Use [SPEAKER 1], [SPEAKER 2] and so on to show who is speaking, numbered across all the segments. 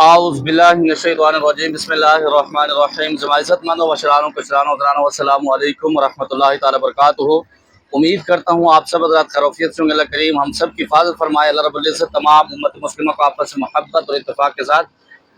[SPEAKER 1] आउज़ बिल्लाहि मिनश शैतानिर रजीम बिस्मिल्लाहिर रहमानिर रहीम। इज़्ज़तमंदों व शरानो वसलाम अस्सलामु अलैकुम व रहमतुल्लाहि तआला बरकातुहू। उम्मीद करता हूँ आप सब हज़रात खैरियत से होंगे। अल्लाह करीम हम सब की हिफाज़त फरमाए। अल्लाह रब्बुल इज़्ज़त तमाम उम्मत मुस्लिमा को आपस में मोहब्बत और इत्तेफाक के साथ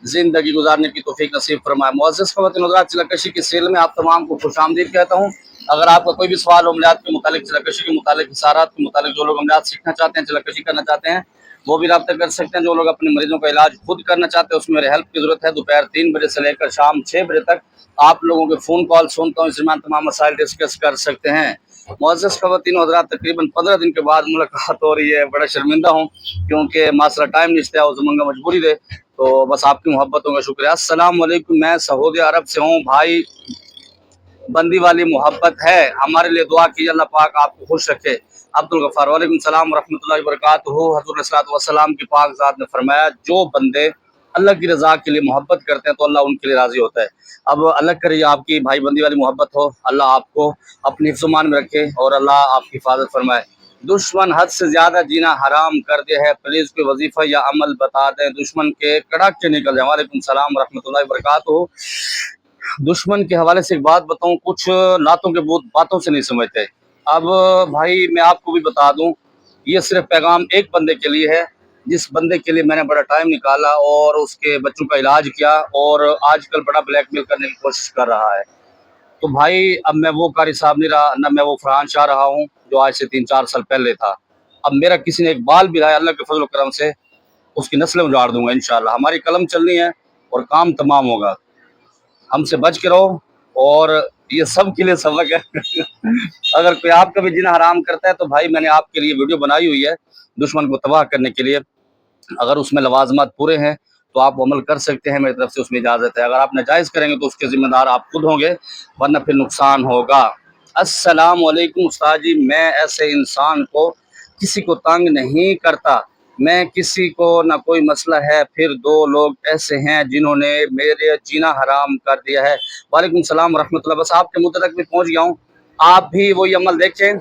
[SPEAKER 1] ज़िंदगी गुजारने की तौफीक नसीब फरमाए। मुअज़्ज़ज़ ख़वातीन हज़रात, चिलकशी की सील में आप तमाम को खुशामदीद कहता हूँ। अगर आपका कोई भी सवाल अमलियात के मुतालिक, चिलकशी के मुतालिक, इशारात के मुतालिक, जो लोग अमलियात सीखना चाहते हैं, चिलकशी करना चाहते हैं, वो भी रब्ता कर सकते हैं। जो लोग अपने मरीजों का इलाज खुद करना चाहते हैं, उसमें मेरे हेल्प की ज़रूरत है। दोपहर 3 बजे से लेकर शाम 6 बजे तक आप लोगों के फ़ोन कॉल सुनता हूँ। इस दरमियान तमाम मसाइल डिस्कस कर सकते हैं। मुअज़्ज़ज़ ख़वातीन हज़रात, तकरीबन 15 दिन के बाद मुलाकात हो रही है। बड़ा शर्मिंदा हूँ क्योंकि मासरा टाइम नहीं है, ज़मंगा मजबूरी दे, तो बस आपकी मोहब्बतों का शुक्रिया। अस्सलाम वालेकुम, मैं सऊदी अरब से हूँ भाई। बंदी वाली मोहब्बत है, हमारे लिए दुआ कीजिए, अल्लाह पाक आपको खुश रखे। अब्दुल गफ़ार, वालेकुम सलाम व रहमतुल्लाहि व बरकातुहू। हज़रत सल्लल्लाहु अलैहि वसल्लम की पाक ज़ात ने फरमाया, जो बंदे अल्लाह की रज़ा के लिए मोहब्बत करते हैं तो अल्लाह उनके लिए राज़ी होता है। अब अल्लाह करे आपकी भाई बंदी वाली मोहब्बत हो, अल्लाह आपको अपनी हिफ्ज़-ओ-मान में रखे और अल्लाह आपकी हिफाजत फरमाए। दुश्मन हद से ज़्यादा जीना हराम कर दिया है, प्लीज़ कोई वजीफ़ा या अमल बता दें, दुश्मन के कड़ाके निकल जाए। वालेकुम सलाम व रहमतुल्लाहि व बरकातुहू। दुश्मन के हवाले से एक बात बताऊं, कुछ लातों के बहुत बातों से नहीं समझते। अब भाई मैं आपको भी बता दूं, ये सिर्फ पैगाम एक बंदे के लिए है, जिस बंदे के लिए मैंने बड़ा टाइम निकाला और उसके बच्चों का इलाज किया और आजकल बड़ा ब्लैकमेल करने की कोशिश कर रहा है। तो भाई अब मैं वो कारी साहब नहीं रहा, ना मैं वो फरहान शाह रहा हूँ जो आज से 3-4 साल पहले था। अब मेरा किसी ने एक बाल भी लाया, अल्लाह के फजल करम से उसकी नस्लें उजाड़ दूंगा इंशाल्लाह। हमारी कलम चलनी है और काम तमाम होगा। हमसे बच के रहो और ये सब के लिए सबक है। अगर कोई आपका भी जीना हराम करता है तो भाई मैंने आपके लिए वीडियो बनाई हुई है दुश्मन को तबाह करने के लिए। अगर उसमें लवाजमात पूरे हैं तो आप अमल कर सकते हैं, मेरी तरफ से उसमें इजाज़त है। अगर आप नाजायज़ करेंगे तो उसके ज़िम्मेदार आप खुद होंगे, वरना फिर नुकसान होगा। अस्सलाम वालेकुम उस्ताद जी, मैं ऐसे इंसान को किसी को तंग नहीं करता, मैं किसी को ना कोई मसला है, फिर दो लोग ऐसे हैं जिन्होंने मेरे जीना हराम कर दिया है। वालेकुम सलाम रहमतुल्लाह। बस आपके मुद्दे तक भी पहुँच गया हूँ। आप भी वही अमल देखें,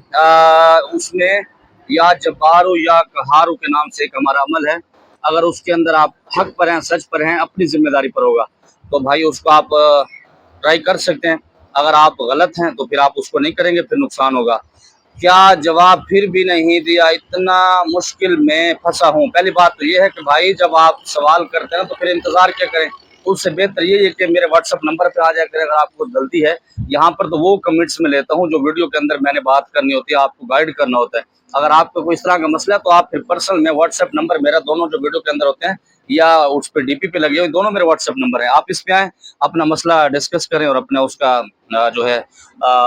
[SPEAKER 1] उसमें या जब्बारू या कहारू के नाम से एक हमारा अमल है। अगर उसके अंदर आप हक पर हैं, सच पर हैं, अपनी जिम्मेदारी पर होगा तो भाई उसको आप ट्राई कर सकते हैं। अगर आप गलत हैं तो फिर आप उसको नहीं करेंगे, फिर नुकसान होगा। क्या जवाब फिर भी नहीं दिया, इतना मुश्किल में फंसा हूँ। पहली बात तो ये है कि भाई जब आप सवाल करते हैं तो फिर इंतजार क्या करें। उससे बेहतर ये है कि मेरे व्हाट्सअप नंबर पे आ जाए करें अगर आपको गलती है। यहाँ पर तो वो कमेंट्स में लेता हूँ जो वीडियो के अंदर मैंने बात करनी होती है, आपको गाइड करना होता है। अगर आपको कोई इस तरह का मसला है तो आप फिर पर्सनल में व्हाट्सएप नंबर मेरा, दोनों जो वीडियो के अंदर होते हैं या उस पर डीपी पे लगे हुए, दोनों मेरे व्हाट्सएप नंबर है। आप इस पे आए, अपना मसला डिस्कस करें और अपना उसका जो है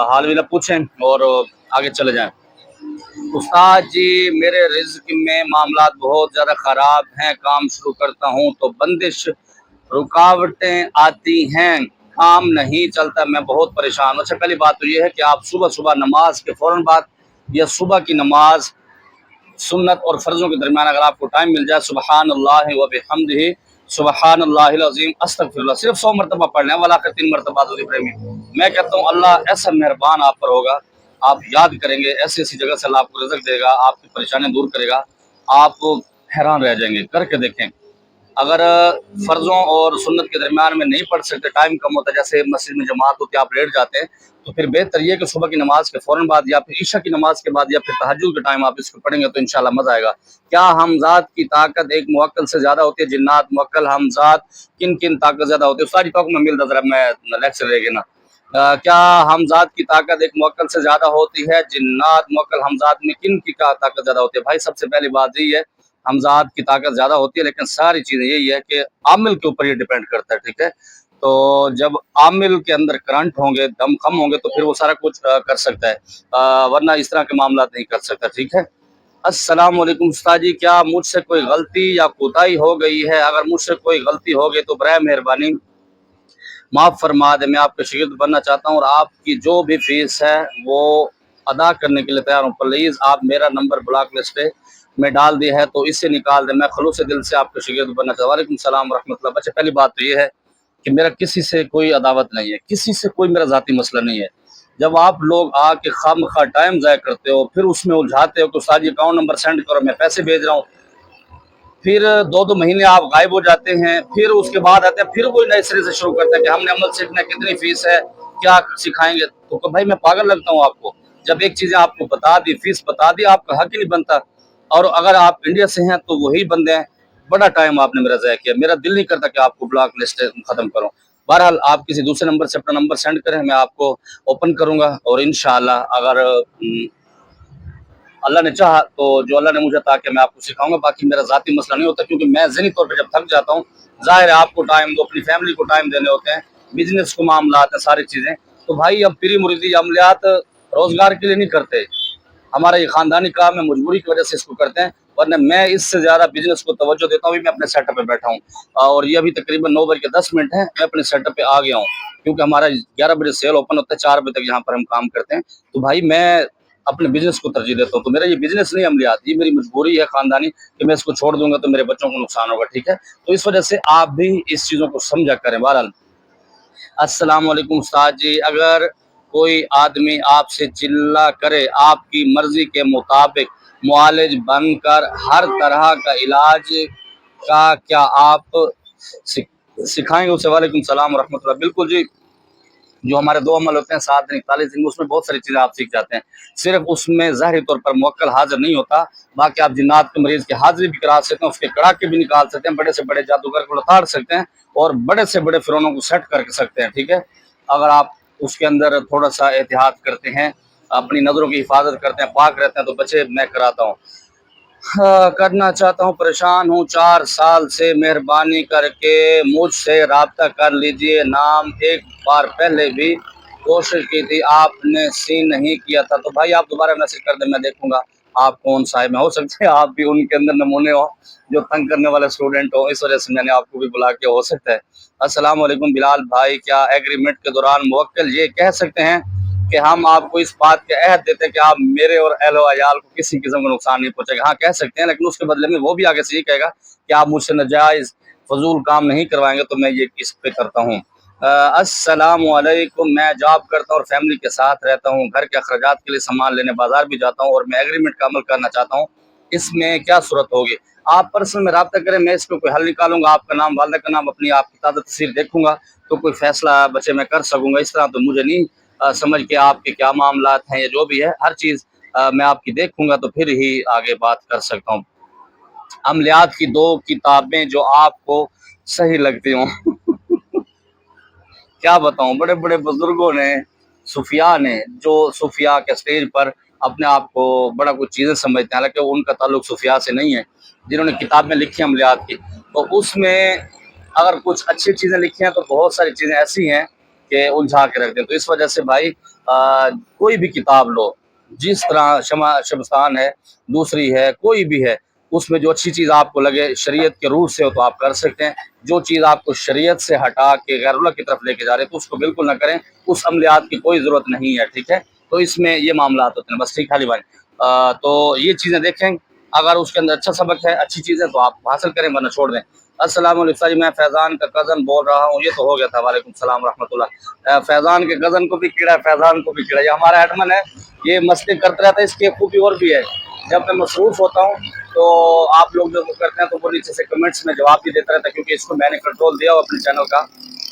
[SPEAKER 1] हाल विला पूछें और आगे चले जाएं। उस्ताद जी, मेरे रिज्क में मामलात बहुत ज़्यादा ख़राब हैं, काम शुरू करता हूँ तो बंदिश रुकावटें आती हैं, काम नहीं चलता, मैं बहुत परेशान हूँ। अच्छा, पहली बात तो ये है कि आप सुबह सुबह नमाज के फ़ौरन बाद या सुबह की नमाज सुन्नत और फ़र्ज़ों के दरमियान अगर आपको टाइम मिल जाए, सुबहानल्लाहि व बिहम्दिही सुबहानल्लाहिल अज़ीम अस्तगफिरुल्लाह सिर्फ 100 मरतबा पढ़ लें, वला कर 3 मरतबा दुरूद इब्राहिमी। मैं कहता हूँ अल्लाह ऐसा मेहरबान आप पर होगा, आप याद करेंगे, ऐसी ऐसी जगह से अल्लाह आपको रिज़्क देगा, आपकी परेशानियाँ दूर करेगा, आप हैरान रह जाएंगे। करके देखें। अगर फ़र्ज़ों और सुन्नत के दरमियान में नहीं पढ़ सकते, टाइम कम होता है, जैसे मस्जिद में जमात होती है, आप लेट जाते हैं, तो फिर बेहतर ये है कि सुबह की नमाज के फ़ौरन बाद या फिर ईशा की नमाज के बाद या फिर तहज्जुद के टाइम आप इसको पढ़ेंगे तो इंशाल्लाह मज़ा आएगा। क्या हमज़ात की ताकत एक मुवक्किल से ज़्यादा होती है? जिन्नात, मुवक्किल, हमज़ात किन किन ताकत ज़्यादा होती है? सारी टॉक में मिल ज़रा मैं लेक्चर रहेगी ना। क्या हमज़ात की ताकत एक मुवक्किल से ज़्यादा होती है? जिन्नात, मुवक्किल, हमज़ात में किन की ताकत ज़्यादा होती है? भाई सबसे पहली बात यही है, हमज़ात की ताकत ज़्यादा होती है, लेकिन सारी चीज़ें यही है कि आमिल के ऊपर ये डिपेंड करता है, ठीक है। तो जब आमिल के अंदर करंट होंगे, दम कम होंगे तो फिर वो सारा कुछ कर सकता है, वरना इस तरह के मामला नहीं कर सकता, ठीक है। अस्सलाम वालेकुम उस्ताद जी, क्या मुझसे कोई गलती या कोताही हो गई है? अगर मुझसे कोई गलती हो गई तो बराए मेहरबानी माफ़ फरमा दे। मैं आपका शागिर्द बनना चाहता हूँ और आपकी जो भी फीस है वो अदा करने के लिए तैयार हूँ। प्लीज़ आप मेरा नंबर ब्लॉक लिस्ट पे में डाल दिया है तो इससे निकाल दें, मैं खलूस दिल से आपका शागिर्द बनना चाहता हूँ। वालेकुम सलाम रहमतुल्लाह। बच्चे, पहली बात तो ये है कि मेरा किसी से कोई अदावत नहीं है, किसी से कोई मेरा ज़ाती मसला नहीं है। जब आप लोग आके खामखा टाइम ज़ाया करते हो, फिर उसमें उलझाते हो कि उस्ताद जी अकाउंट नंबर सेंड करो, मैं पैसे भेज रहा हूँ, फिर 2-2 महीने आप गायब हो जाते हैं, फिर उसके बाद आते हैं, फिर वही नए सिरे से शुरू करते हैं कि हमने अमल सीखना है, कितनी फीस है, क्या सिखाएंगे। तो भाई मैं पागल लगता हूँ आपको, जब एक चीजें आपको बता दी, फीस बता दी, आपका हक ही नहीं बनता। और अगर आप इंडिया से हैं तो वही बंदे हैं। बड़ा टाइम आपने मेरा ज़ाया किया, मेरा दिल नहीं करता कि आपको ब्लॉक लिस्ट खत्म करूं। बहरहाल आप किसी दूसरे नंबर से अपना नंबर सेंड करें, मैं आपको ओपन करूंगा, और इंशाल्लाह अगर अल्लाह ने चाहा तो जो अल्लाह ने मुझे अता किया मैं आपको सिखाऊंगा। बाकी मेरा ज़ाती मसला नहीं होता, क्योंकि मैं ज़हनी तौर पे जब थक जाता हूँ, ज़ाहिर है आपको टाइम दो, अपनी फैमिली को टाइम देने होते हैं, बिजनेस को मामला आते हैं, सारी चीज़ें। तो भाई अब पीरी मुरीदी अमलियात रोज़गार के लिए नहीं करते, हमारा ये खानदानी काम है, मजबूरी की वजह से इसको करते हैं। वरना मैं इससे ज़्यादा बिजनेस को तवज्जो देता हूँ। अभी मैं अपने सेटअप पे बैठा हूँ, और ये अभी तकरीबन 9 बज के 10 मिनट है, मैं अपने सेटअप पे आ गया हूँ, क्योंकि हमारा 11 बजे सेल ओपन होता है, 4 बजे तक यहाँ पर हम काम करते हैं। तो भाई मैं अपने बिजनेस को तरजीह देता हूँ। तो मेरा ये बिजनेस नहीं अमलियात, ये मेरी मजबूरी है खानदानी, कि मैं इसको छोड़ दूंगा तो मेरे बच्चों को नुकसान होगा, ठीक है। तो इस वजह से आप भी इस चीज़ों को समझा करें। बहरहाल अस्सलाम वालेकुम उस्ताद जी, अगर कोई आदमी आपसे चिल्ला करे आपकी मर्जी के मुताबिक मुआलिज बनकर हर तरह का इलाज का क्या आप सिखाएंगे उसे? वालेकुम सलाम रहमतुल्लाह। बिल्कुल जी, जो हमारे 2 अमल होते हैं 7 दिन 41 दिन, उसमें बहुत सारी चीज़ें आप सीख जाते हैं। सिर्फ उसमें ज़ाहिरी तौर पर मुवक्किल हाजिर नहीं होता, बाकी आप जिन्नात के मरीज़ की हाजिरी भी करा सकते हैं, उसके कड़ाके भी निकाल सकते हैं, बड़े से बड़े जादूगर को लताड़ सकते हैं, और बड़े से बड़े फिरौनों को सेट कर सकते हैं, ठीक है। अगर आप उसके अंदर थोड़ा सा एहतियात करते हैं, अपनी नज़रों की हिफाजत करते हैं, पाक रहते हैं, तो बच्चे मैं कराता हूँ। हाँ, करना चाहता हूँ, परेशान हूँ 4 साल से, मेहरबानी करके मुझसे राब्ता कर लीजिए। नाम एक बार पहले भी कोशिश की थी, आपने सीन नहीं किया था। तो भाई आप दोबारा मैसेज कर दें, मैं देखूंगा आप कौन सा है। मैं हो सकता है आप भी उनके अंदर नमूने हो जो तंग करने वाले स्टूडेंट हो, इस वजह से मैंने आपको भी बुला के, हो सकता है। अस्सलाम वालेकुम बिलाल भाई, क्या एग्रीमेंट के दौरान मुवक्किल ये कह सकते हैं कि हम आपको इस बात के अहद देते हैं कि आप मेरे और अहलो अयाल को किसी किस्म का नुकसान नहीं पहुंचेगा? हाँ कह सकते हैं, लेकिन उसके बदले में वो भी आगे से ये कहेगा कि आप मुझसे नाजायज फजूल काम नहीं करवाएंगे, तो मैं ये किस पे करता हूँ। अस्सलाम वालेकुम, मैं जॉब करता हूँ और फैमिली के साथ रहता हूँ, घर के अखराजात के लिए सामान लेने बाजार भी जाता हूँ, और मैं एग्रीमेंट का अमल करना चाहता हूँ, इसमें क्या सूरत होगी? आप पर्सनल में रब्ता करें, मैं इसको कोई हल निकालूंगा, आपका नाम, वालदा का नाम, अपनी आपकी ताज़ा तस्वीर देखूंगा, तो कोई फैसला बच्चे मैं कर सकूंगा। इस तरह तो मुझे नहीं समझ के आपके क्या मामलात हैं, या जो भी है हर चीज़ मैं आपकी देखूंगा, तो फिर ही आगे बात कर सकता हूँ। अमलियात की 2 किताबें जो आपको सही लगती हों। क्या बताऊं, बड़े बड़े बुजुर्गों ने, सूफिया ने, जो सूफिया के स्टेज पर अपने आप को बड़ा कुछ चीज़ें समझते हैं, हालांकि उनका ताल्लुक सूफिया से नहीं है, जिन्होंने किताबें लिखी अमलियात की, तो उसमें अगर कुछ अच्छी चीज़ें लिखी हैं तो बहुत सारी चीज़ें ऐसी हैं कि उलझा के रख दें। तो इस वजह से भाई कोई भी किताब लो, जिस तरह शमा शमस्तान है, दूसरी है, कोई भी है, उसमें जो अच्छी चीज़ आपको लगे, शरीयत के रूह से हो तो आप कर सकते हैं। जो चीज़ आपको शरीयत से हटा के गैरुल्लाह की तरफ लेके जा रहे हैं, तो उसको बिल्कुल ना करें, उस अमलियात की कोई ज़रूरत नहीं है, ठीक है। तो इसमें ये मामलात होते हैं, बस ठीक है भाई। तो ये चीज़ें देखें, अगर उसके अंदर अच्छा सबक है, अच्छी चीज़ है, तो आप हासिल करें, वरना छोड़ दें। अस्सलाम वालेकुम जी, मैं फैज़ान का कज़न बोल रहा हूँ। ये तो हो गया था, वालेकुम सलाम रहमतुल्लाह। फैज़ान के कज़न को भी कीड़ा है, फैज़ान को भी कीड़ा, ये हमारा एडमन है, ये मस्ती करता रहता है। इसकी खूबी और भी है, जब मैं मसरूफ़ होता हूँ तो आप लोग जो करते हैं तो वो नीचे से कमेंट्स में जवाब भी देता रहता है, क्योंकि इसको मैंने कंट्रोल दिया हो अपने चैनल का।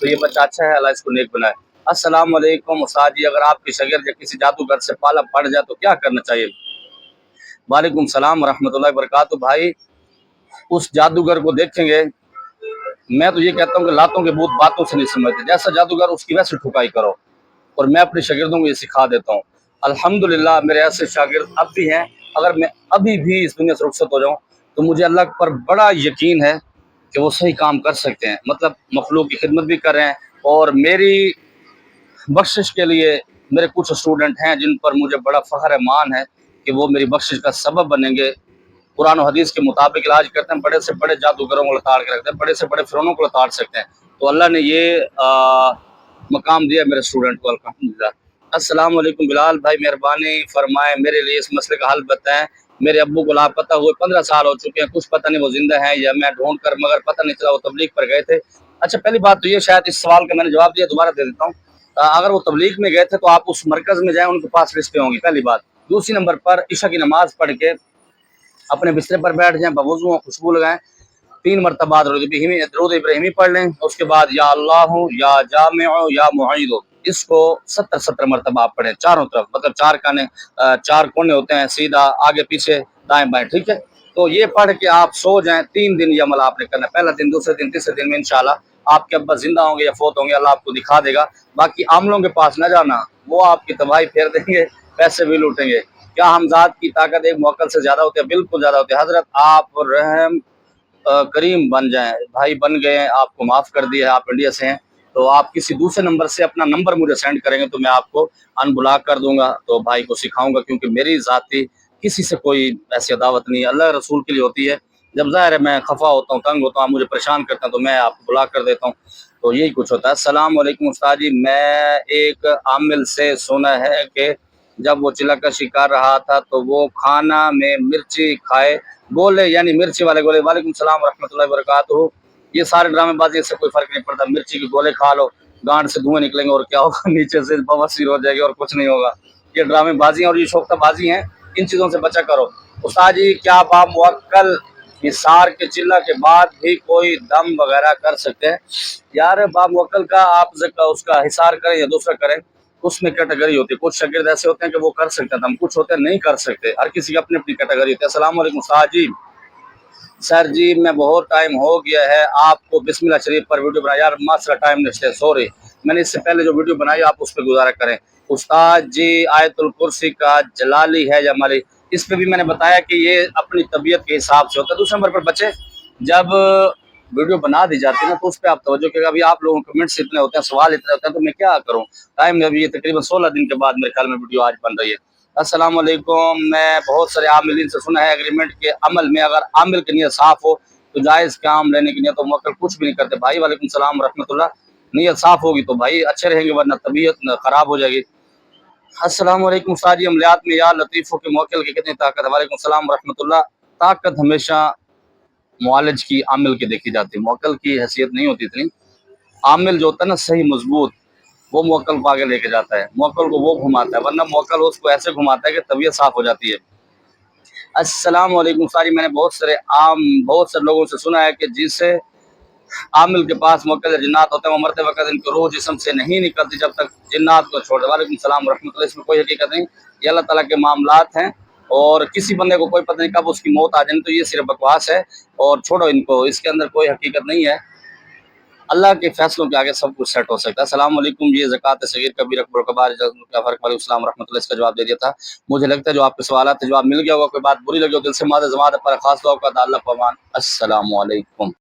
[SPEAKER 1] तो ये बच्चा अच्छा है, अल्लाह इसको नेक बनाए। अस्सलाम वालेकुम उस्ताद जी, अगर आपकी शागिर्द या किसी जादूगर से पाला पड़ जाए तो क्या करना चाहिए? वालेकुम सलाम रहमतुल्लाहि व बरकातहू। भाई उस जादूगर को देखेंगे, मैं तो ये कहता हूँ कि लातों के भूत बातों से नहीं समझते, जैसा जादूगर उसकी वैसे ठुकाई करो। और मैं अपने शागिर्दों को ये सिखा देता हूँ। अल्हम्दुलिल्लाह मेरे ऐसे शागिर्द अब भी हैं। अगर मैं अभी भी इस दुनिया से रुखसत हो जाऊँ तो मुझे अल्लाह पर बड़ा यकीन है कि वो सही काम कर सकते हैं, मतलब मखलूक की खिदमत भी कर रहे हैं। और मेरी बख्शिश के लिए मेरे कुछ स्टूडेंट हैं जिन पर मुझे बड़ा फ़ख्र मान है कि वो मेरी बख्शिश का सबब बनेंगे। कुरान और हदीस के मुताबिक इलाज करते हैं, बड़े से बड़े जादूगरों को लताड़ के रखते हैं, बड़े से बड़े फिरौनों को लताड़ सकते हैं। तो अल्लाह ने ये मकाम दिया मेरे स्टूडेंट को, अल्हम्दुलिल्लाह। अस्सलाम वालेकुम बिलाल भाई, मेहरबानी फरमाएं मेरे लिए इस मसले का हल बताएं। मेरे अब्बू को लापता हुए 15 साल हो चुके हैं, कुछ पता नहीं वो जिंदा हैं या मैं ढूंढ कर, मगर पता नहीं चला वो तबलीग पर गए थे। अच्छा, पहली बात तो ये, शायद इस सवाल का मैंने जवाब दिया, दोबारा दे देता हूँ। अगर वो तबलीग में गए थे तो आप उस मरकज़ में जाएं, उनके पास लिस्टें होंगी, पहली बात। दूसरी नंबर पर, ईशा की नमाज पढ़ के अपने बिस्तर पर बैठ जाएं, बवुज़ू खुशबू लगाएं, 3 मरतबा दरूद इब्राहिमी पढ़ लें। उसके बाद या अल्लाह या जामिउ या मुईद, इसको 70 मरतबा आप पढ़ें चारों तरफ, मतलब 4 कोने होते हैं, सीधा आगे पीछे दाएं बाएं, ठीक है। तो ये पढ़ के आप सो जाएं। 3 दिन ये अमल आपने करना है, पहला दिन, दूसरे दिन, तीसरे दिन में इंशाल्लाह आपके अब्बा जिंदा होंगे या फोत होंगे, अल्लाह आपको दिखा देगा। बाकी आमलों के पास न जाना, वो आपकी तबाही फेर देंगे, पैसे भी लूटेंगे। क्या हमजाद की ताकत एक मुवक्किल से ज्यादा होती है? बिल्कुल ज्यादा होती है। हजरत आप रहम करीम बन जाएं, भाई बन गए हैं, आपको माफ़ कर दिया है, आप इंडिया से हैं, तो आप किसी दूसरे नंबर से अपना नंबर मुझे सेंड करेंगे तो मैं आपको अनब्लॉक कर दूंगा, तो भाई को सिखाऊंगा, क्योंकि मेरी ज़ाती किसी से कोई ऐसी अदावत नहीं है, अल्लाह रसूल के लिए होती है। जब ज़ाहिर है मैं खफा होता हूँ, तंग होता हूँ, आप मुझे परेशान करते हैं, तो मैं आपको ब्लॉक कर देता हूँ। तो यही कुछ होता है। अस्सलाम वालेकुम उस्ताद जी, मैं एक आमिल से सुना है कि जब वो चिलकशी कर रहा था तो वो खाना में मिर्ची खाए बोले, यानी मिर्ची वाले गोले। वालेकुम सलाम रहमतुल्लाहि व बरकातुहू। ये सारे ड्रामेबाजी, इससे कोई फर्क नहीं पड़ता। मिर्ची के गोले खा लो, गांड से धुआं निकलेंगे और क्या होगा, नीचे से बवासीर हो जाएगी और कुछ नहीं होगा। ये ड्रामेबाजी और ये शोख्ताबाजी हैं, इन चीज़ों से बचा करो। उस्ताद जी, क्या बाप मुवक्कल हिसार के चिल्ला के बाद भी कोई दम वगैरह कर सकते हैं? यार बाप मुवक्कल का आप उसका हिसार करें या दूसरा करें, उसमें कैटेगरी होती है। कुछ शागिर्द ऐसे होते हैं कि वो कर सकते हैं दम, कुछ होते हैं नहीं कर सकते। हर किसी की अपनी अपनी कैटेगरी होती है। अस्सलाम वालेकुम उस्ताद जी। सर जी, मैं बहुत टाइम हो गया है आपको बिस्मिल्लाह शरीफ पर वीडियो बनाया, यार मासरा टाइम नहीं, सॉरी। मैंने इससे पहले जो वीडियो बनाई आप उस पर गुजारा करें। उस्ताद जी, आयतुल कुर्सी का जलाली है या माली, इस पे भी मैंने बताया कि ये अपनी तबीयत के हिसाब से होता है। दूसरे नंबर पर बच्चे, जब वीडियो बना दी जाती है ना तो उस पर आप तवज्जो करें। अभी आप लोगों के कमेंट्स इतने होते हैं, सवाल इतने होते हैं, तो मैं क्या करूँ? टाइम अभी ये तकरीबन 16 दिन के बाद मेरे ख्याल में वीडियो आज बन रही है। अस्सलाम वालेकुम। मैं बहुत सारे आमिलीन से सुना है एग्रीमेंट के अमल में अगर आमिल की नीयत साफ हो तो जायज़ काम लेने की नीयत तो मुवक्किल कुछ भी नहीं करते। भाई वालेकुम सलाम रहमतुल्लाह। नीयत साफ होगी तो भाई अच्छे रहेंगे, वरना तबीयत खराब हो जाएगी। अस्सलाम वालेकुम उस्ताद जी, अमलियात में या लतीफ़ों के मुवक्किल की कितनी ताकत है? वालेकुम सलाम रहमतुल्लाह। ताकत हमेशा मुआलिज की, आमिल की देखी जाती है, मुवक्किल की हैसियत नहीं होती इतनी। आमिल जो होता है ना सही मजबूत, वो मुवक्किल को आगे लेके जाता है, मुवक्किल को वो घुमाता है, वरना मुवक्किल उसको ऐसे घुमाता है कि तबीयत साफ हो जाती है। अस्सलाम वालेकुम सारी, मैंने बहुत सारे लोगों से सुना है कि जिससे आमिल के पास मुवक्किल जिन्नात होते हैं, वो मरते वक्त इनकी रूह जिस्म से नहीं निकलती जब तक जिन्नात को छोड़ दे। वालेकुम सलाम रहमतुल्लाह। इसमें कोई हकीकत नहीं, ये अल्लाह ताला के मामलात हैं, और किसी बंदे को कोई पता नहीं कब उसकी मौत आ जाए, तो ये सिर्फ बकवास है और छोड़ो इनको, इसके अंदर कोई हकीकत नहीं है। अल्लाह के फैसलों के आगे सब कुछ सेट हो सकता है। अस्सलाम वालेकुम। ये ज़कात सगीर कबीर अकबर कबार क्या फ़र्क? वालेकुम सलाम रहमतुल्लाह। इसका जवाब दे दिया था। मुझे लगता है जो आपके सवालात थे जवाब मिल गया होगा। कोई बात बुरी लगी हो दिल से माफ़, ज़मात पर खास दुआ का अल्लाह पमान। अस्सलाम वालेकुम।